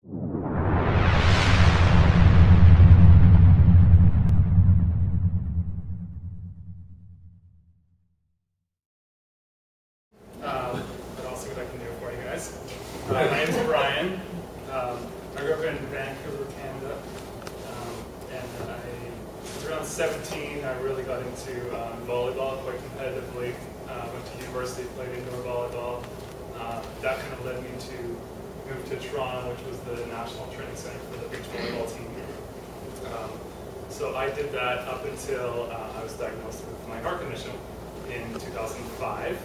But I'll see what I can do for you guys. My name is Brian. I grew up in Vancouver, Canada, and around 17, I really got into volleyball quite competitively. Went to university, played indoor volleyball. That kind of led me to move to Toronto, which was the national training center for the beach volleyball team. So I did that up until I was diagnosed with my heart condition in 2005.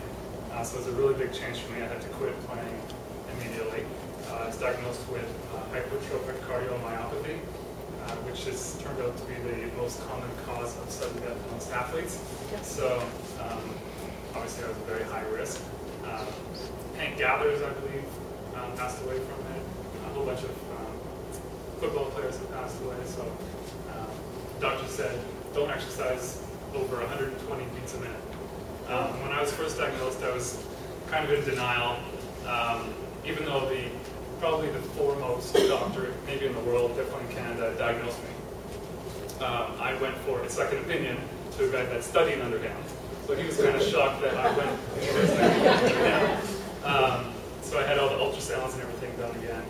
So it was a really big change for me. I had to quit playing immediately. I was diagnosed with hypertrophic cardiomyopathy, which has turned out to be the most common cause of sudden death in most athletes. So obviously I was very high risk. Hank Gathers, I believe, passed away from it. A whole bunch of football players have passed away. So the doctor said, don't exercise over 120 beats a minute. When I was first diagnosed, I was kind of in denial, even though probably the foremost doctor, maybe in the world, definitely in Canada, diagnosed me. I went for a second opinion to a guy that studied Underdown. So he was kind of shocked that I went for a second opinion. So I had all the ultrasounds and everything done again.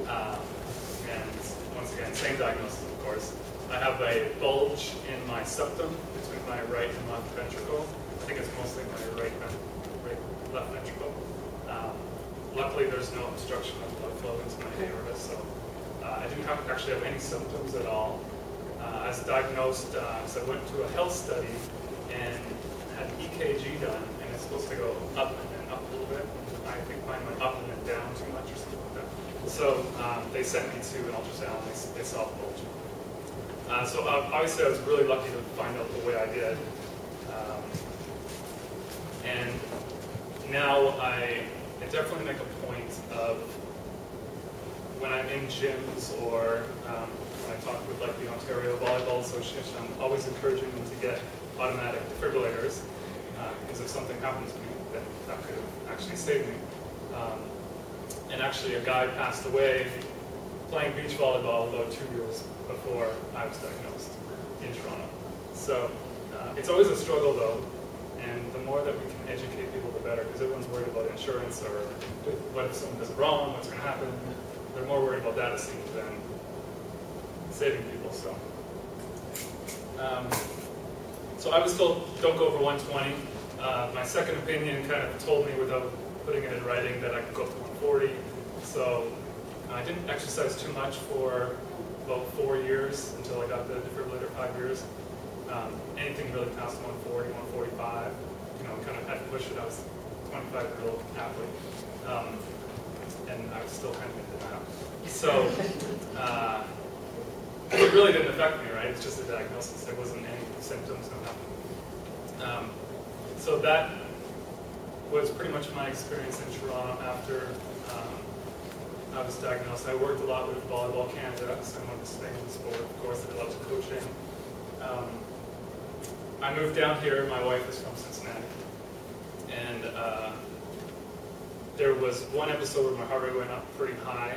And once again, same diagnosis, of course. I have a bulge in my septum between my right and left ventricle. I think it's mostly my left ventricle. Luckily, there's no obstruction of blood flow into my aorta, so I didn't actually have any symptoms at all. As diagnosed, so I went to a health study and had an EKG done, and it's supposed to go up and then up a little bit. I think mine went up and then down too much or something like that. So they sent me to an ultrasound, and they saw the bulge. So obviously, I was really lucky to find out the way I did. And now I definitely make a point of, when I'm in gyms or when I talk with like the Ontario Volleyball Association, I'm always encouraging them to get automatic defibrillators, because if something happens to me, then that could have actually saved me. And actually a guy passed away playing beach volleyball about 2 years before I was diagnosed in Toronto. So it's always a struggle though. And the more that we can educate people, the better, because everyone's worried about insurance or what if someone does it wrong, what's going to happen. They're more worried about that, it seems, than saving people. So I was told, don't go over 120. My second opinion kind of told me, without putting it in writing, that I could go up to 140. So I didn't exercise too much for about 4 years until I got the defibrillator, 5 years. Anything really past 140, 145, kind of had to push it. I was a 25-year-old athlete, and I was still kind of in denial. So it really didn't affect me, right? It's just a diagnosis. There wasn't any symptoms, no nothing. So that was pretty much my experience in Toronto after I was diagnosed. I worked a lot with Volleyball Canada, so I wanted to stay in the sport. Of course, I did lots of coaching. I moved down here. My wife is from Cincinnati, and there was one episode where my heart rate went up pretty high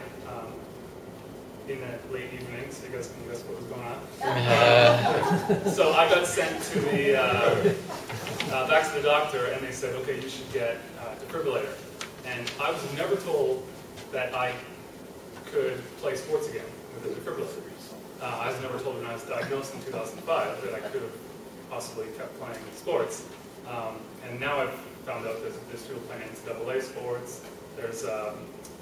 in the late evenings. You guys can guess what was going on. So I got sent to back to the doctor, and they said, "Okay, you should get a defibrillator." And I was never told that I could play sports again with a defibrillator. I was never told when I was diagnosed in 2005 that I could have possibly kept playing sports. And now I've found out there's people playing NCAA sports. There's a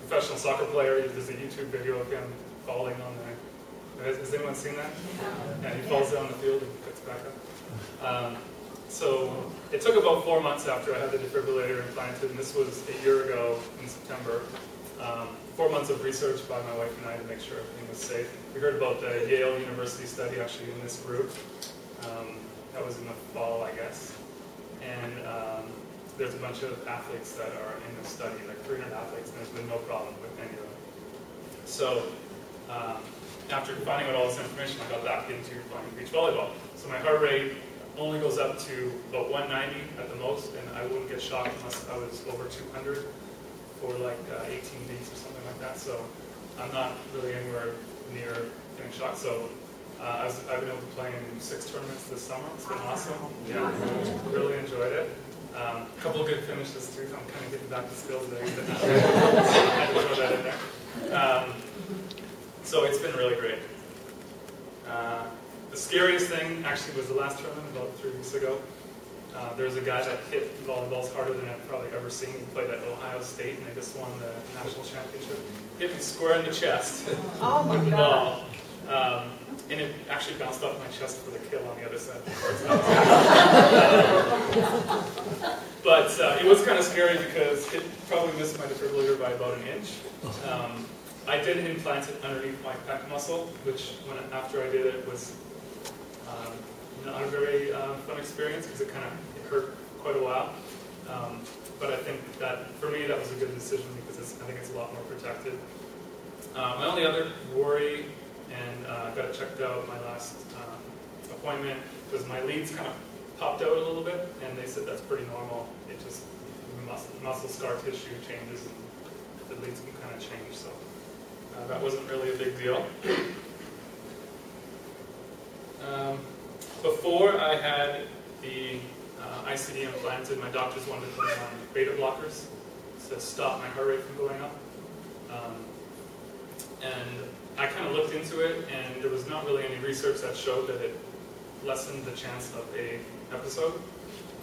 professional soccer player. There's a YouTube video of him falling on the... Has anyone seen that? Yeah, he falls down the field and gets back up. So it took about 4 months after I had the defibrillator implanted, and this was a year ago in September. 4 months of research by my wife and I to make sure everything was safe. We heard about the Yale University study actually in this group. That was in the fall, I guess. And there's a bunch of athletes that are in this study, like 300 athletes, and there's been no problem with any of them. So after finding out all this information, I got back into playing beach volleyball. So my heart rate only goes up to about 190 at the most, and I wouldn't get shocked unless I was over 200 for like 18 beats or something like that. So I'm not really anywhere near getting shot, so I've been able to play in 6 tournaments this summer. It's been awesome. Yeah, really enjoyed it. A couple of good finishes too. I'm kind of getting back to skills there. I had to throw that in there. So it's been really great. The scariest thing actually was the last tournament about 3 weeks ago. There was a guy that hit volleyballs harder than I've probably ever seen. He played at Ohio State and they just won the national championship. Hit me square in the chest. Oh my God. And it actually bounced off my chest for the kill on the other side. But it was kind of scary because it probably missed my defibrillator by about an inch. I did implant it underneath my pec muscle, which after I did it was not a very fun experience because it hurt quite a while. But I think that for me that was a good decision because I think it's a lot more protected. My only other worry, and I got it checked out at my last appointment, was my leads kind of popped out a little bit, and they said that's pretty normal. It just muscle scar tissue changes, and the leads can kind of change. So that wasn't really a big deal. Before I had the ICD implanted, my doctors wanted to put me on beta blockers to stop my heart rate from going up. And I kind of looked into it, and there was not really any research that showed that it lessened the chance of a episode.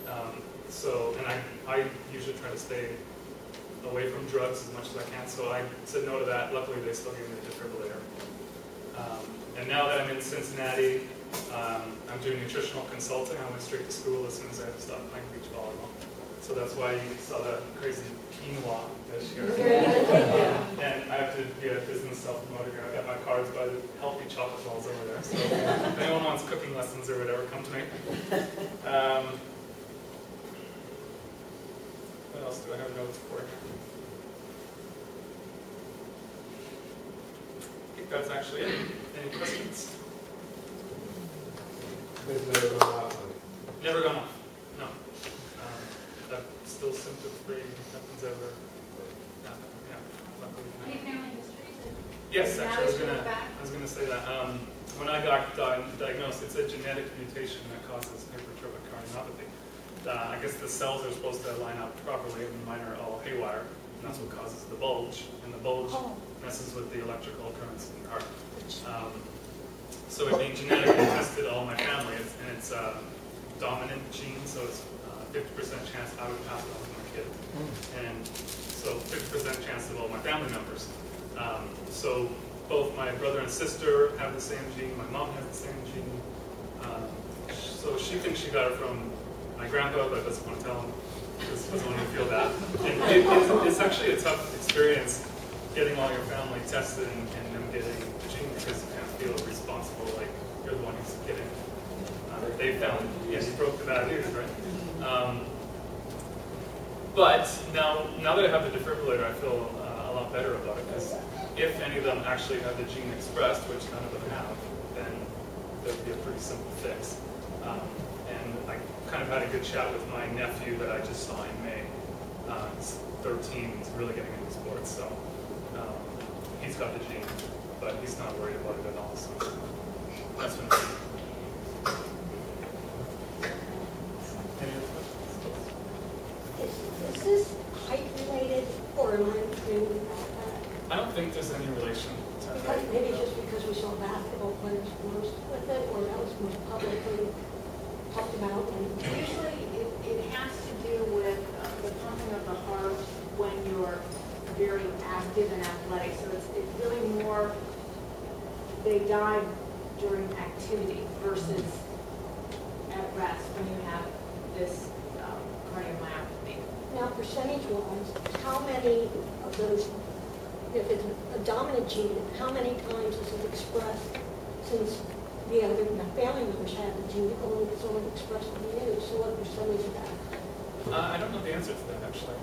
And I usually try to stay away from drugs as much as I can, so I said no to that. Luckily, they still gave me the defibrillator. And now that I'm in Cincinnati, I'm doing nutritional consulting. I went straight to school as soon as I stopped playing beach volleyball. So that's why you saw the crazy quinoa this year. And I have to be a business self-promoter here. I've got my cards by the healthy chocolate balls over there. So if anyone wants cooking lessons or whatever, come to me. What else do I have notes for? I think that's actually it. Any questions? It's never gone off. Never gone off. No. I'm still symptom-free. Nothing's ever happened. Yeah. Luckily. Any family history? Yes, actually, I was gonna say that. When I got diagnosed, it's a genetic mutation that causes hypertrophic cardiomyopathy. I guess the cells are supposed to line up properly, and mine are all haywire, and that's what causes the bulge. And the bulge messes with the electrical currents in the heart. So it being genetically tested all my family, and it's a dominant gene, so it's 50% chance I would pass it on to my kid, and so 50% chance of all my family members. So both my brother and sister have the same gene. My mom has the same gene. So she thinks she got it from my grandpa, but doesn't want to tell him because doesn't want to feel that. And it's actually a tough experience getting all your family tested and them getting the gene because you can't feel responsible like you're the one who's getting. They found, yes, you broke the bad news, right? But now that I have the defibrillator, I feel a lot better about it because if any of them actually have the gene expressed, which none of them have, then there would be a pretty simple fix. And I kind of had a good chat with my nephew that I just saw in May. He's 13, he's really getting into sports, so he's got the gene, but he's not worried about it at all. So that's been good. Any other questions? Is this height related, or am I agreeing with that? I don't think there's any relation to Because that. maybe just because we saw basketball players most with it, or that was most publicly talked about. Usually it has to do with the pumping of the heart when you're very active and athletic. So it's really more, they die during activity versus at rest when you have this cardiomyopathy. Now, percentage-wise, how many of those, if it's a dominant gene, how many times is it expressed since the other family members have the gene, only it's only expressed in you? So what percentage of that? I don't know the answer to that, actually.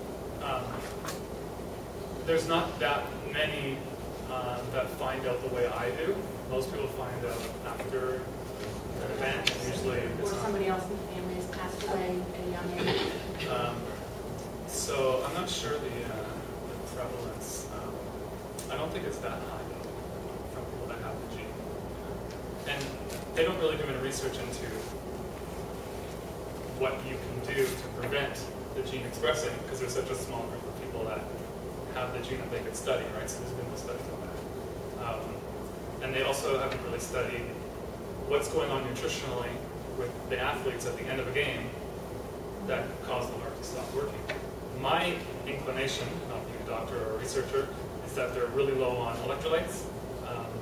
There's not that many that find out the way I do. Most people find out after an event, and usually Or it's not. somebody else in the family has passed away at a young age. So I'm not sure the prevalence. I don't think it's that high though, from people that have the gene. And they don't really do any research into what you can do to prevent the gene expressing, because there's such a small group of people that have the gene that they could study, right? So there's been no studies on that. And they also haven't really studied what's going on nutritionally with the athletes at the end of a game that cause the heart to stop working. My inclination, not being a doctor or a researcher, is that they're really low on electrolytes,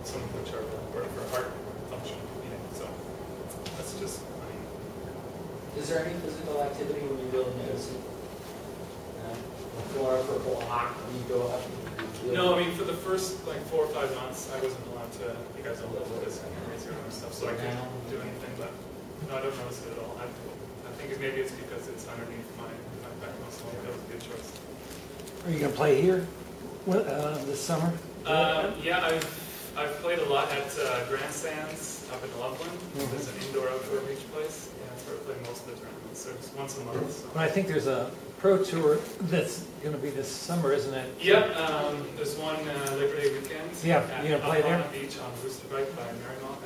some of which are really important for heart function. So that's just, I mean. Is there any physical activity when you really notice it? For a block, when you go up? No, I mean, for the first like 4 or 5 months, I wasn't allowed to, you guys don't know this, and raise your own stuff, so I couldn't do anything, but no, I don't notice it at all. I think maybe it's because it's underneath my back muscle. That was a good choice. Are you going to play here this summer? Yeah, I've played a lot at grandstands up in Loveland. There's an indoor-outdoor beach place. Yeah, that's where I play most of the tournaments. So just once a month. So. But I think there's a pro tour that's going to be this summer, isn't it? Yep, there's one Labor Day weekend. Yeah, you going to play there? On the beach on Rooster Bike by Marymount.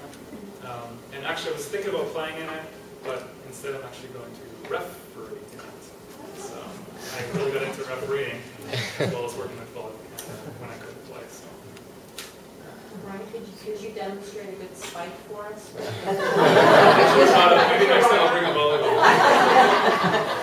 And actually, I was thinking about playing in it, but instead I'm actually going to referee in it. So I really got into refereeing as well as working with volleyball when I couldn't play. So. Brian, could you demonstrate a good spike for us? Maybe next time I'll bring a volleyball.